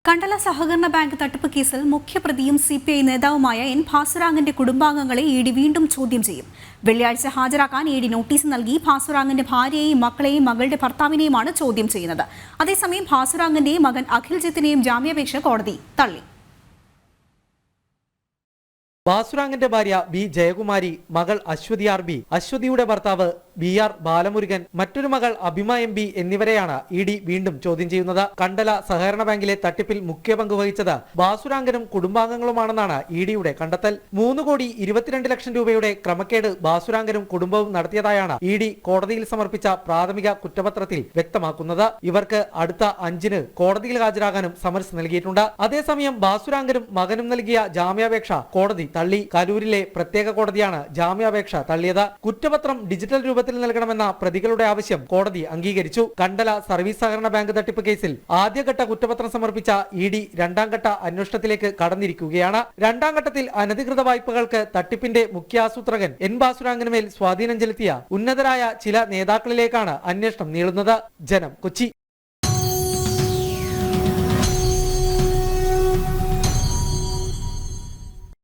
കണ്ടല സഹകരണ ബാങ്ക് തട്ടിപ്പ് കേസിൽ മുഖ്യപ്രതിയും സിപിഐ നേതാവുമായ എൻ ഭാസുരാങ്ങന്റെ കുടുംബാംഗങ്ങളെ ഇഡി വീണ്ടും ചോദ്യം ചെയ്യും. വെള്ളിയാഴ്ച ഹാജരാക്കാൻ ഇഡി നോട്ടീസ് നൽകി ഭാസുരാങ്ങന്റെ ഭാര്യയെയും മക്കളെയും മകളുടെ ഭർത്താവിനെയുമാണ് ചോദ്യം ചെയ്യുന്നത്. അതേസമയം ഭാസുരാങ്ങന്റെയും മകൻ അഖിൽജിത്തിനെയും ജാമ്യാപേക്ഷ കോടതി തള്ളി. ഭാസുരാങ്ങന്റെ ഭാര്യ ബി ജയകുമാരി, മകൾ അശ്വതി ആർ ബി, അശ്വതിയുടെ ഭർത്താവ് ബി ആർ ബാലമുരുകൻ, മറ്റൊരു മകൾ അഭിമ എം ബി എന്നിവരെയാണ് ഇഡി വീണ്ടും ചോദ്യം ചെയ്യുന്നത്. കണ്ടല സഹകരണ ബാങ്കിലെ തട്ടിപ്പിൽ മുഖ്യ പങ്ക് വഹിച്ചത് ഭാസുരാങ്ങനും കുടുംബാംഗങ്ങളുമാണെന്നാണ് ഇഡിയുടെ കണ്ടെത്തൽ. 3,22,00,000 രൂപയുടെ ക്രമക്കേട് ഭാസുരാങ്ങനും കുടുംബവും നടത്തിയതായാണ് ഇഡി കോടതിയിൽ സമർപ്പിച്ച പ്രാഥമിക കുറ്റപത്രത്തിൽ വ്യക്തമാക്കുന്നത്. ഇവർക്ക് അടുത്ത 5-ന് കോടതിയിൽ ഹാജരാകാനും സമൻസ് നൽകിയിട്ടുണ്ട്. അതേസമയം ഭാസുരാങ്ങനും മകനും നൽകിയ ജാമ്യാപേക്ഷ കോടതി തള്ളി. കരൂരിലെ പ്രത്യേക കോടതിയാണ് ജാമ്യാപേക്ഷ തള്ളിയത്. കുറ്റപത്രം ഡിജിറ്റൽ രൂപത്തിൽ നൽകണമെന്ന പ്രതികളുടെ ആവശ്യം കോടതി അംഗീകരിച്ചു. കണ്ടല സർവീസ് സഹകരണ ബാങ്ക് തട്ടിപ്പ് കേസിൽ ആദ്യഘട്ട കുറ്റപത്രം സമർപ്പിച്ച ഇഡി രണ്ടാം ഘട്ട അന്വേഷണത്തിലേക്ക് കടന്നിരിക്കുകയാണ്. രണ്ടാം ഘട്ടത്തിൽ അനധികൃത വായ്പകൾക്ക് തട്ടിപ്പിന്റെ മുഖ്യ ആസൂത്രകൻ എൻ ഭാസുരാങ്ങനുമേൽ സ്വാധീനം ചെലുത്തിയ ഉന്നതരായ ചില നേതാക്കളിലേക്കാണ് അന്വേഷണം നീളുന്നത്. ജനം, കൊച്ചി.